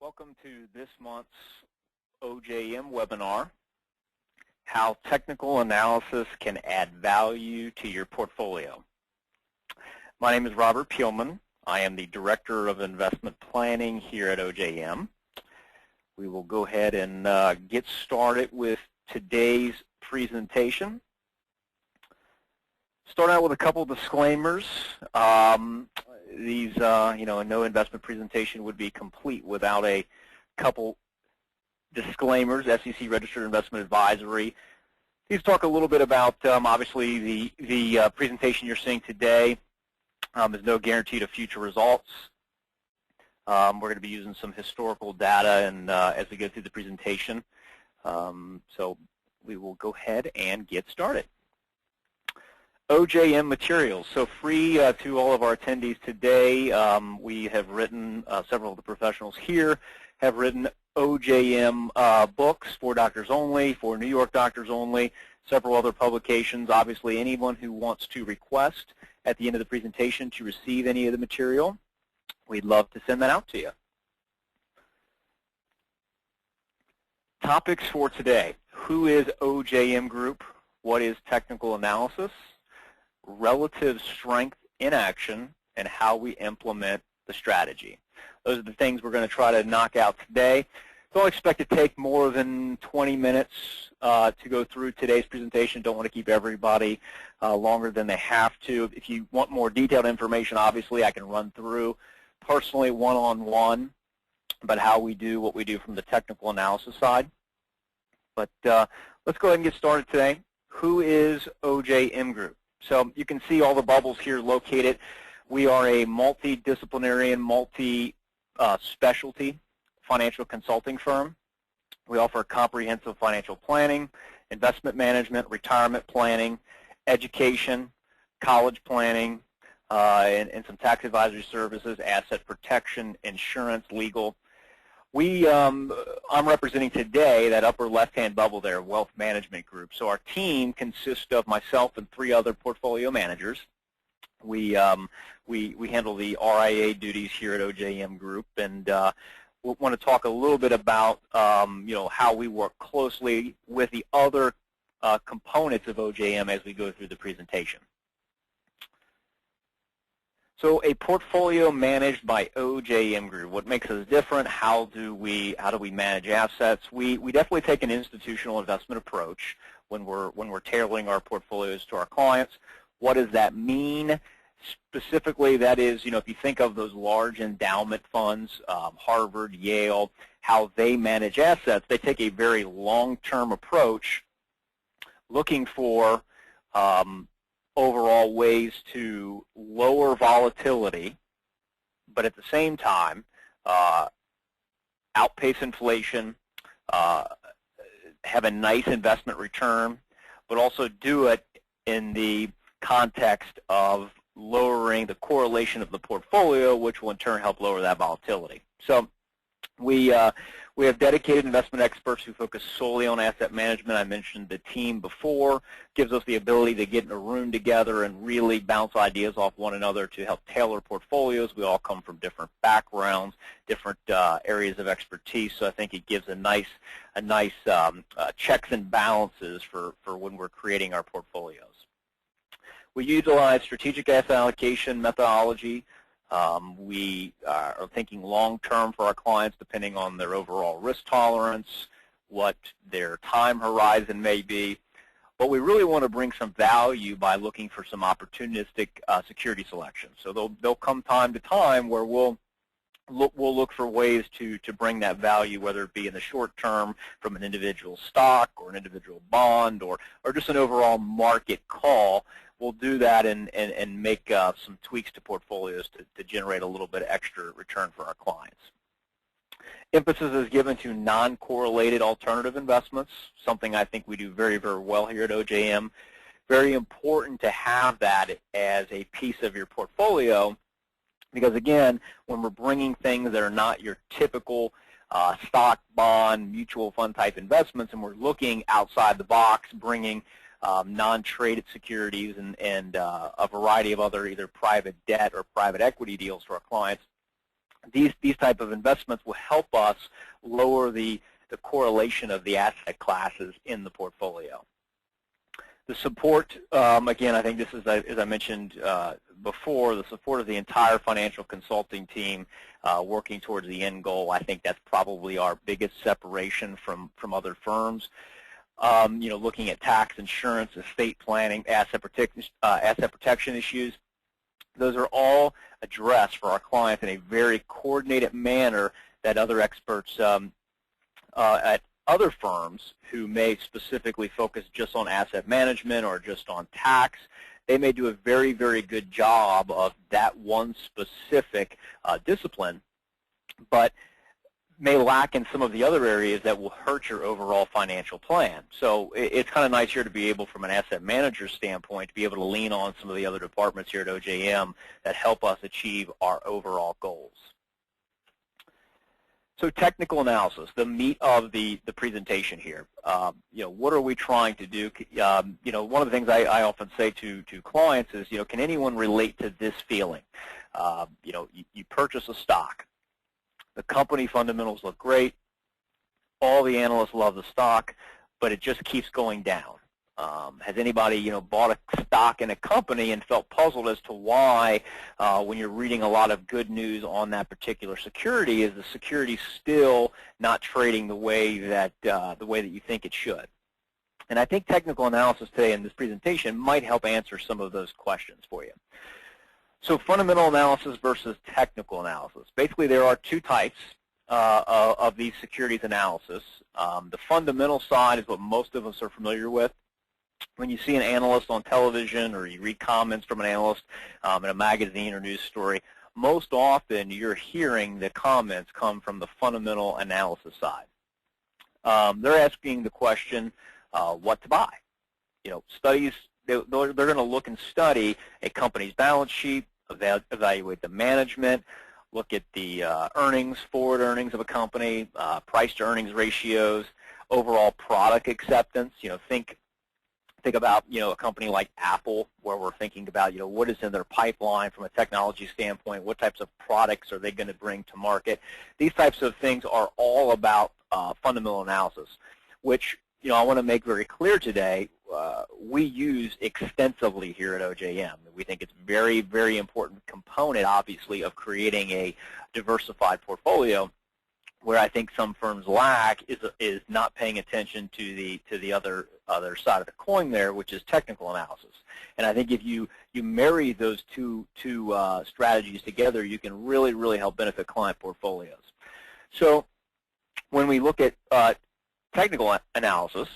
Welcome to this month's OJM webinar, How Technical Analysis Can Add Value to Your Portfolio. My name is Robert Peelman. I am the Director of Investment Planning here at OJM. We will go ahead and get started with today's presentation. Start out with a couple disclaimers. No investment presentation would be complete without a couple disclaimers. SEC Registered Investment Advisory. Please talk a little bit about, obviously, the presentation you're seeing today is no guarantee to future results. We're going to be using some historical data and as we go through the presentation. So we will go ahead and get started. OJM Materials. So free to all of our attendees today. We have written, several of the professionals here have written OJM books for doctors only, for New York doctors only, several other publications. Obviously, anyone who wants to request at the end of the presentation to receive any of the material, we'd love to send that out to you. Topics for today. Who is OJM Group? What is technical analysis? Relative strength in action, and how we implement the strategy. Those are the things we're going to try to knock out today. Don't expect to take more than 20 minutes to go through today's presentation. Don't want to keep everybody longer than they have to. If you want more detailed information, obviously I can run through personally one-on-one about how we do what we do from the technical analysis side. But let's go ahead and get started today. Who is OJM Group? So you can see all the bubbles here located. We are a multidisciplinary and multi-specialty financial consulting firm. We offer comprehensive financial planning, investment management, retirement planning, education, college planning, and some tax advisory services, asset protection, insurance, legal. I'm representing today that upper left-hand bubble there, Wealth Management Group. So our team consists of myself and 3 other portfolio managers. We handle the RIA duties here at OJM Group, and we want to talk a little bit about how we work closely with the other components of OJM as we go through the presentation. So a portfolio managed by OJM Group. What makes us different? How do we manage assets? We definitely take an institutional investment approach when we're tailoring our portfolios to our clients. What does that mean? Specifically, that is, if you think of those large endowment funds, Harvard, Yale, how they manage assets, they take a very long-term approach, looking for overall ways to lower volatility, but at the same time outpace inflation, have a nice investment return, but also do it in the context of lowering the correlation of the portfolio, which will in turn help lower that volatility. So we have dedicated investment experts who focus solely on asset management. I mentioned the team before. Gives us the ability to get in a room together and really bounce ideas off one another to help tailor portfolios. We all come from different backgrounds, different areas of expertise, so I think it gives a nice checks and balances for when we're creating our portfolios. We utilize strategic asset allocation methodology. We are thinking long-term for our clients depending on their overall risk tolerance, what their time horizon may be. But we really want to bring some value by looking for some opportunistic security selection. So there'll come time to time where we'll look for ways to bring that value, whether it be in the short term from an individual stock or an individual bond or just an overall market call. We'll do that and make some tweaks to portfolios to generate a little bit extra return for our clients. Emphasis is given to non-correlated alternative investments, something I think we do very, very well here at OJM. Very important to have that as a piece of your portfolio because, again, when we're bringing things that are not your typical stock, bond, mutual fund type investments, and we're looking outside the box, bringing non-traded securities and a variety of other either private debt or private equity deals for our clients, these type of investments will help us lower the correlation of the asset classes in the portfolio. The support, again, I think this is, as I mentioned before, the support of the entire financial consulting team working towards the end goal. I think that's probably our biggest separation from other firms. Looking at tax, insurance, estate planning, asset protection issues. Those are all addressed for our clients in a very coordinated manner that other experts at other firms who may specifically focus just on asset management or just on tax, they may do a very, very good job of that one specific discipline, but may lack in some of the other areas that will hurt your overall financial plan. So it's kind of nice here to be able, from an asset manager standpoint, to be able to lean on some of the other departments here at OJM that help us achieve our overall goals. So technical analysis, the meat of the presentation here. What are we trying to do? One of the things I often say to clients is, can anyone relate to this feeling? You purchase a stock. The company fundamentals look great. All the analysts love the stock, but it just keeps going down. Has anybody, bought a stock in a company and felt puzzled as to why, when you're reading a lot of good news on that particular security, is the security still not trading the way that you think it should? And I think technical analysis today in this presentation might help answer some of those questions for you. So fundamental analysis versus technical analysis. Basically, there are two types of these securities analysis. The fundamental side is what most of us are familiar with. When you see an analyst on television or you read comments from an analyst in a magazine or news story, most often you're hearing the comments come from the fundamental analysis side. They're asking the question, what to buy? Studies, they're going to look and study a company's balance sheet, evaluate the management, look at the forward earnings of a company, price to earnings ratios, overall product acceptance. Think about, a company like Apple, where we're thinking about, what is in their pipeline from a technology standpoint, what types of products are they going to bring to market. These types of things are all about fundamental analysis, which, I want to make very clear today, we use extensively here at OJM. We think it's very, very important component, obviously, of creating a diversified portfolio. Where I think some firms lack is not paying attention to the other side of the coin there, which is technical analysis. And I think if you marry those two strategies together, you can really, really help benefit client portfolios. So when we look at technical analysis,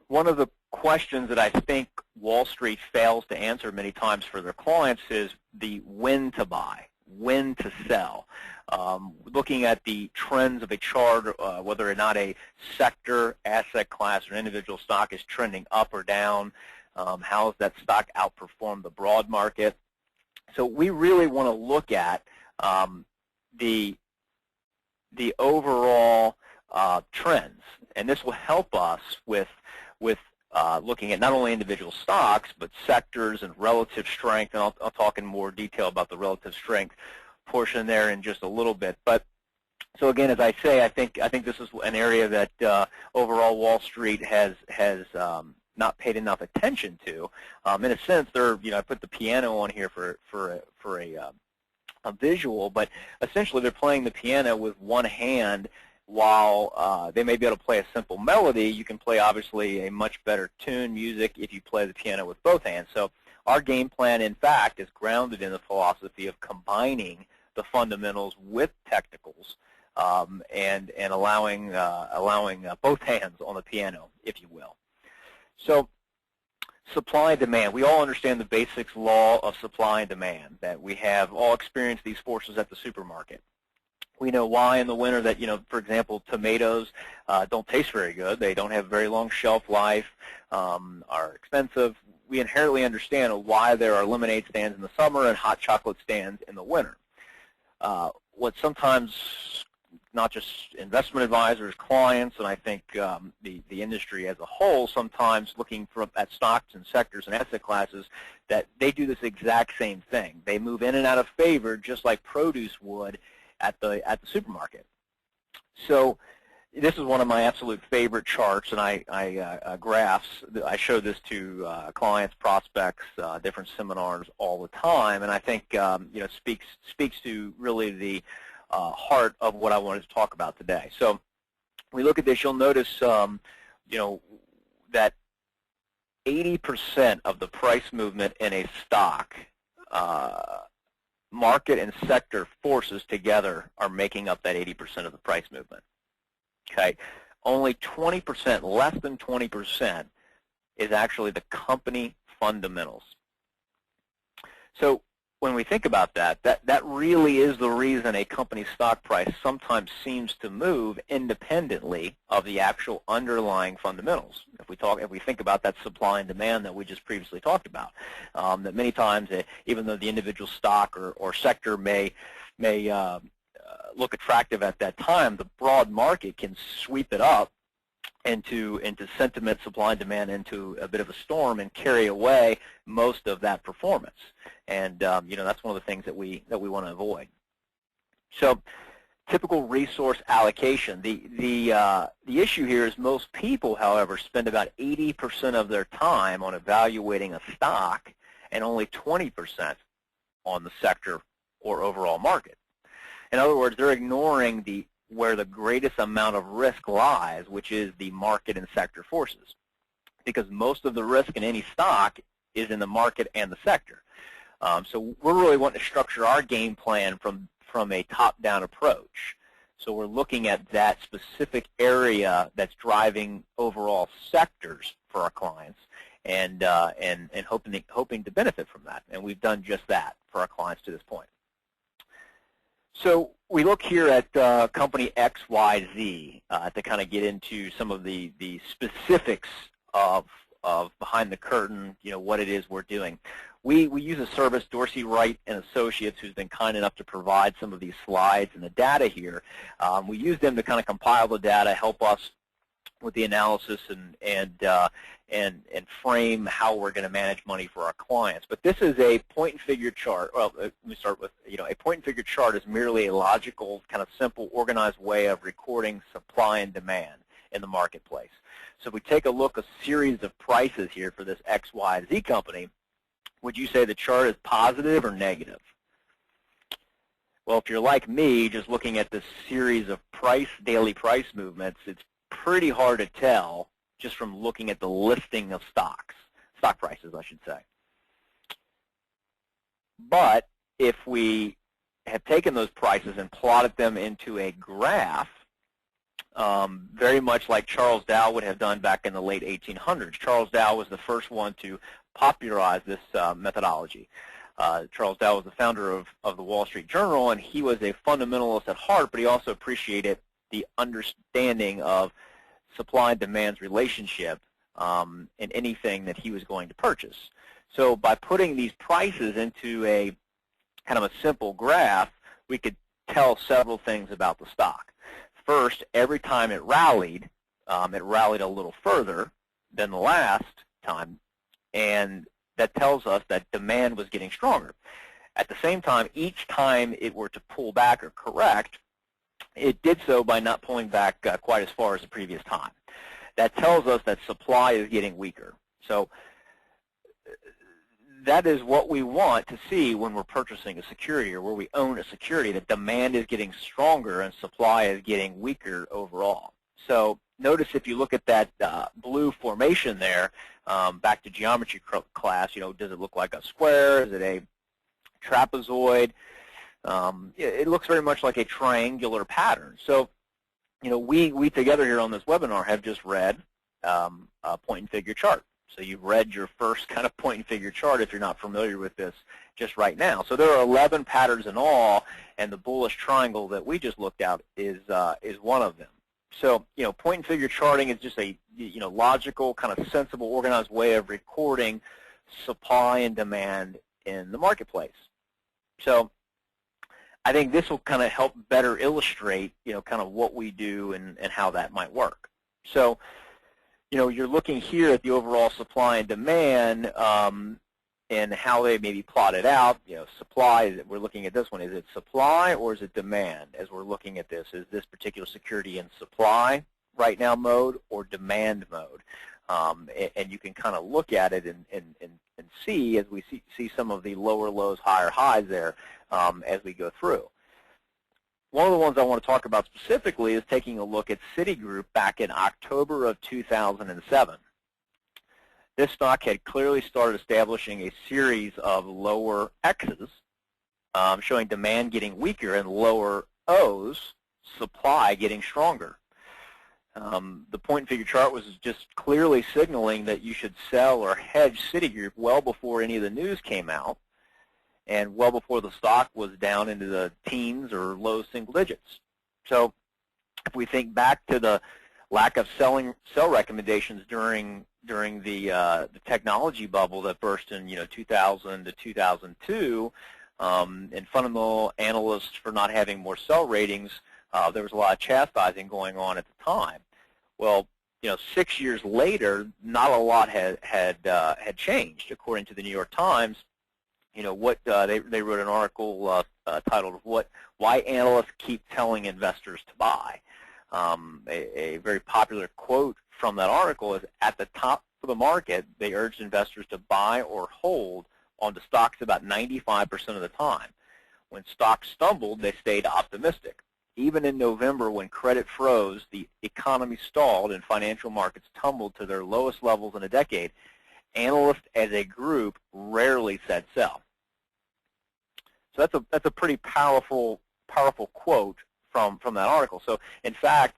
one of the questions that I think Wall Street fails to answer many times for their clients is the when to buy, when to sell. Looking at the trends of a chart, whether or not a sector, asset class, or individual stock is trending up or down, how has that stock outperformed the broad market. So we really want to look at the overall trends, and this will help us with looking at not only individual stocks, but sectors and relative strength, and I'll talk in more detail about the relative strength portion there in just a little bit. But so again, as I say, I think this is an area that overall Wall Street has not paid enough attention to. In a sense, I put the piano on here for a visual, but essentially they're playing the piano with one hand. While they may be able to play a simple melody, you can play obviously a much better tune music if you play the piano with both hands. So our game plan, in fact, is grounded in the philosophy of combining the fundamentals with technicals and allowing both hands on the piano, if you will. So supply and demand. We all understand the basics law of supply and demand, that we have all experienced these forces at the supermarket. We know why in the winter that, for example, tomatoes don't taste very good. They don't have very long shelf life, are expensive. We inherently understand why there are lemonade stands in the summer and hot chocolate stands in the winter. What sometimes not just investment advisors, clients, and I think the industry as a whole, sometimes looking at stocks and sectors and asset classes, that they do this exact same thing. They move in and out of favor just like produce would at the supermarket. So this is one of my absolute favorite charts, and graphs. I show this to clients, prospects, different seminars all the time, and I think speaks to really the heart of what I wanted to talk about today. So we look at this, you'll notice that 80% of the price movement in a stock, market and sector forces together are making up that 80% of the price movement. Okay, only 20%, less than 20%, is actually the company fundamentals. So when we think about that really is the reason a company's stock price sometimes seems to move independently of the actual underlying fundamentals. If we think about that supply and demand that we just previously talked about, that many times, even though the individual stock or sector may look attractive at that time, the broad market can sweep it up into sentiment, supply and demand, into a bit of a storm and carry away most of that performance. And that's one of the things that we want to avoid. So typical resource allocation. The issue here is most people, however, spend about 80% of their time on evaluating a stock and only 20% on the sector or overall market. In other words, they're ignoring where the greatest amount of risk lies, which is the market and sector forces, because most of the risk in any stock is in the market and the sector. So we're really wanting to structure our game plan from a top-down approach. So we're looking at that specific area that's driving overall sectors for our clients, and hoping to benefit from that. And we've done just that for our clients to this point. So we look here at company XYZ to kind of get into some of the specifics of behind the curtain, what it is we're doing. We use a service, Dorsey Wright and Associates, who's been kind enough to provide some of these slides and the data here. We use them to kind of compile the data, help us with the analysis and frame how we're going to manage money for our clients. But this is a point and figure chart. Well, let me start with, a point and figure chart is merely a logical, kind of simple, organized way of recording supply and demand in the marketplace. So if we take a look at a series of prices here for this XYZ company, would you say the chart is positive or negative? Well, if you're like me, just looking at this series of daily price movements, it's pretty hard to tell just from looking at the listing of stock prices, I should say. But if we have taken those prices and plotted them into a graph, very much like Charles Dow would have done back in the late 1800s. Charles Dow was the first one to popularize this methodology. Charles Dow was the founder of the Wall Street Journal, and he was a fundamentalist at heart, but he also appreciated the understanding of supply and demand's relationship in anything that he was going to purchase. So by putting these prices into a kind of a simple graph, we could tell several things about the stock. First, every time it rallied a little further than the last time, and that tells us that demand was getting stronger. At the same time, each time it were to pull back or correct, it did so by not pulling back quite as far as the previous time. That tells us that supply is getting weaker. So that is what we want to see when we're purchasing a security or where we own a security, that demand is getting stronger and supply is getting weaker overall. So notice if you look at that blue formation there, back to geometry class, does it look like a square? Is it a trapezoid? It looks very much like a triangular pattern. So, we together here on this webinar have just read a point and figure chart. So you've read your first kind of point and figure chart if you're not familiar with this just right now. So there are 11 patterns in all, and the bullish triangle that we just looked at is one of them. So, point and figure charting is just a logical, kind of sensible, organized way of recording supply and demand in the marketplace. So I think this will kind of help better illustrate, kind of what we do and how that might work. So, you're looking here at the overall supply and demand, and in how they may be plotted out. Supply, we're looking at this one. Is it supply or is it demand as we're looking at this? Is this particular security in supply right now mode or demand mode? And you can kind of look at it and see as we see some of the lower lows, higher highs there as we go through. One of the ones I want to talk about specifically is taking a look at Citigroup back in October of 2007. This stock had clearly started establishing a series of lower X's, showing demand getting weaker and lower O's, supply getting stronger. The point and figure chart was just clearly signaling that you should sell or hedge Citigroup well before any of the news came out and well before the stock was down into the teens or low single digits. So if we think back to the lack of sell recommendations during the technology bubble that burst in 2000 to 2002, and fundamental analysts for not having more sell ratings, there was a lot of chastising going on at the time. Well, 6 years later, not a lot had changed, according to the New York Times. They wrote an article titled "Why Analysts Keep Telling Investors to Buy." A very popular quote from that article is, "At the top of the market, they urged investors to buy or hold onto stocks about 95% of the time. When stocks stumbled, they stayed optimistic. Even in November, when credit froze, the economy stalled and financial markets tumbled to their lowest levels in a decade, analysts as a group rarely said sell." So that's a pretty powerful quote from that article. So in fact,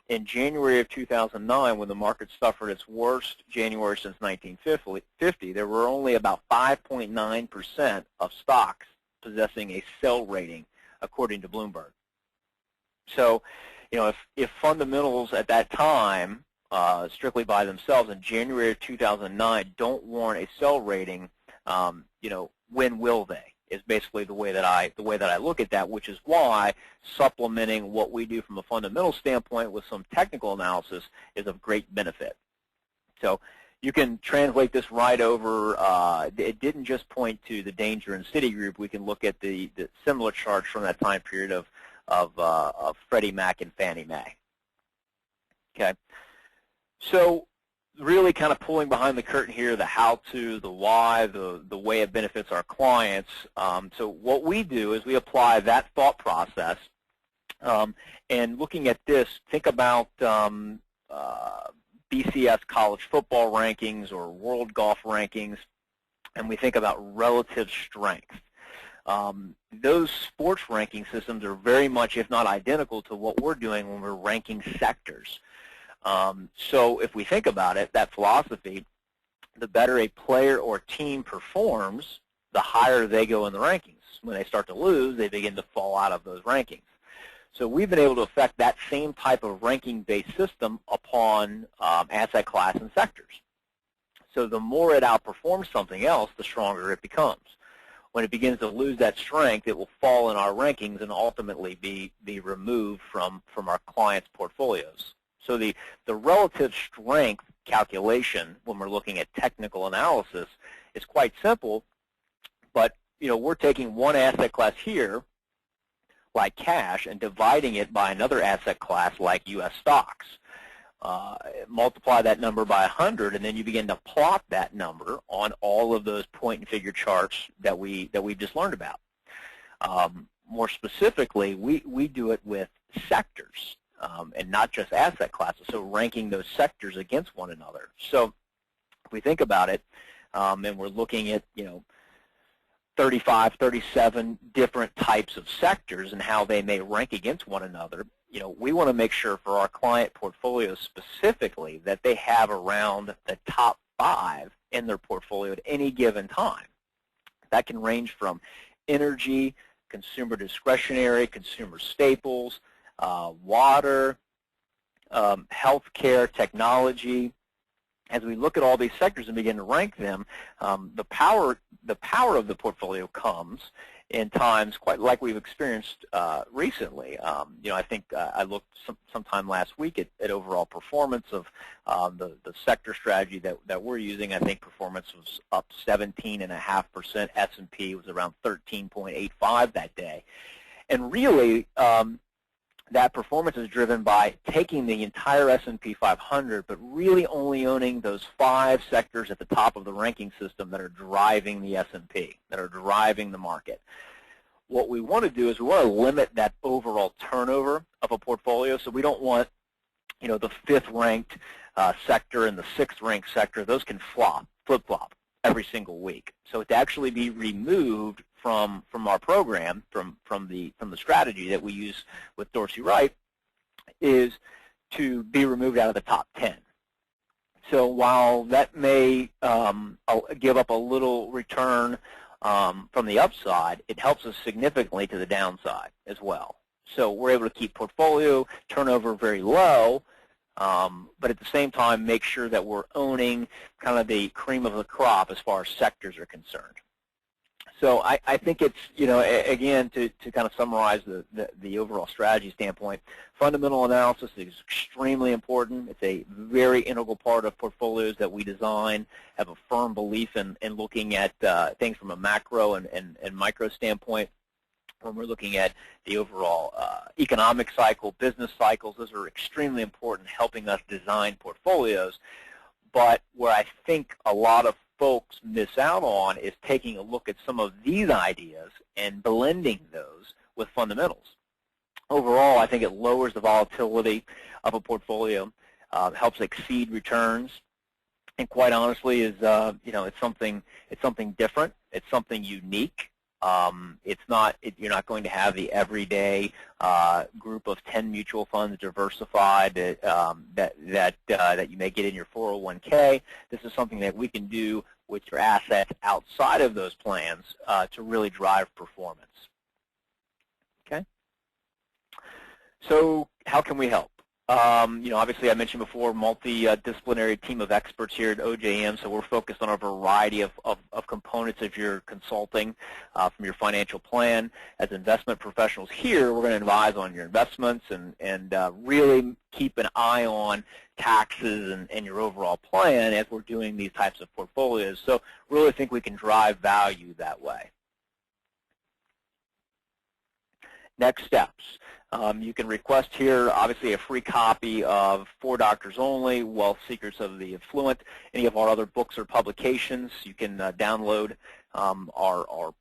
in January of 2009, when the market suffered its worst January since 1950, there were only about 5.9% of stocks possessing a sell rating, according to Bloomberg. So, if fundamentals at that time, strictly by themselves in January of 2009, don't warrant a sell rating, when will they? Is basically the way that I look at that, which is why supplementing what we do from a fundamental standpoint with some technical analysis is of great benefit. So you can translate this right over. It didn't just point to the danger in Citigroup. We can look at the similar charts from that time period of Freddie Mac and Fannie Mae. Okay, so really kind of pulling behind the curtain here, the how-to, the why, the way it benefits our clients. So what we do is we apply that thought process, and looking at this, think about BCS college football rankings or world golf rankings, and we think about relative strength. Those sports ranking systems are very much, if not identical, to what we're doing when we're ranking sectors. So if we think about it, that philosophy, the better a player or team performs, the higher they go in the rankings. When they start to lose, they begin to fall out of those rankings. So we've been able to affect that same type of ranking-based system upon asset class and sectors. So the more it outperforms something else, the stronger it becomes. When it begins to lose that strength, it will fall in our rankings and ultimately be removed from our clients' portfolios. So the relative strength calculation, when we're looking at technical analysis, is quite simple. But we're taking one asset class here, like cash, and dividing it by another asset class, like U.S. stocks. Multiply that number by 100, and then you begin to plot that number on all of those point and figure charts that we just learned about. More specifically, we do it with sectors. And not just asset classes, so ranking those sectors against one another. So if we think about it, and we're looking at 35, 37 different types of sectors and how they may rank against one another, we want to make sure for our client portfolios specifically that they have around the top 5 in their portfolio at any given time. That can range from energy, consumer discretionary, consumer staples, water, healthcare, technology. As we look at all these sectors and begin to rank them, the power of the portfolio comes in times quite like we've experienced recently. I think I looked sometime last week at overall performance of the sector strategy that we're using. I think performance was up 17.5%. S&P was around 13.85 that day. And really, that performance is driven by taking the entire S&P 500, but really only owning those 5 sectors at the top of the ranking system that are driving the S&P, that are driving the market. What we want to do is we want to limit that overall turnover of a portfolio, so we don't want, the 5th ranked sector and the 6th ranked sector. Those can flip-flop every single week. So to actually be removed from our program, from the strategy that we use with Dorsey Wright, is to be removed out of the top 10. So while that may give up a little return from the upside, it helps us significantly to the downside as well. So we're able to keep portfolio turnover very low, but at the same time make sure that we're owning kind of the cream of the crop as far as sectors are concerned. So I think it's, again, to kind of summarize the overall strategy standpoint, fundamental analysis is extremely important. It's a very integral part of portfolios that we design, have a firm belief in looking at things from a macro and micro standpoint. When we're looking at the overall economic cycle, business cycles, those are extremely important, helping us design portfolios. But where I think a lot of folks miss out on is taking a look at some of these ideas and blending those with fundamentals. Overall, I think it lowers the volatility of a portfolio, helps exceed returns, and quite honestly is it's something different. It's something unique. You're not going to have the everyday group of 10 mutual funds diversified that you may get in your 401k. This is something that we can do with your assets outside of those plans to really drive performance. Okay. So how can we help? Obviously I mentioned before, multidisciplinary team of experts here at OJM, so we're focused on a variety of components of your consulting from your financial plan. As investment professionals here, we're going to advise on your investments and really keep an eye on taxes and your overall plan as we're doing these types of portfolios. So really think we can drive value that way. Next steps. You can request here, obviously, a free copy of For Doctors Only, Wealth Secrets of the Affluent, any of our other books or publications. You can download our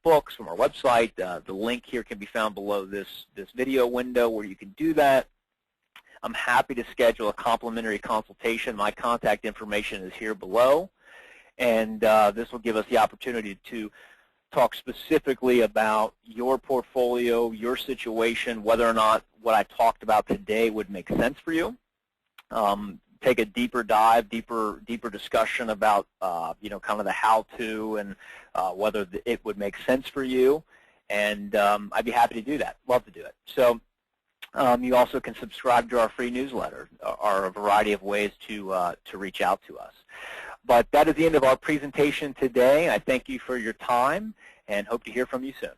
books from our website. The link here can be found below this video window where you can do that. I'm happy to schedule a complimentary consultation. My contact information is here below, and this will give us the opportunity to talk specifically about your portfolio, your situation, whether or not what I talked about today would make sense for you. Take a deeper dive, deeper discussion about kind of the how-to and whether it would make sense for you. And I'd be happy to do that. Love to do it. So you also can subscribe to our free newsletter. Are a variety of ways to reach out to us. But that is the end of our presentation today. I thank you for your time and hope to hear from you soon.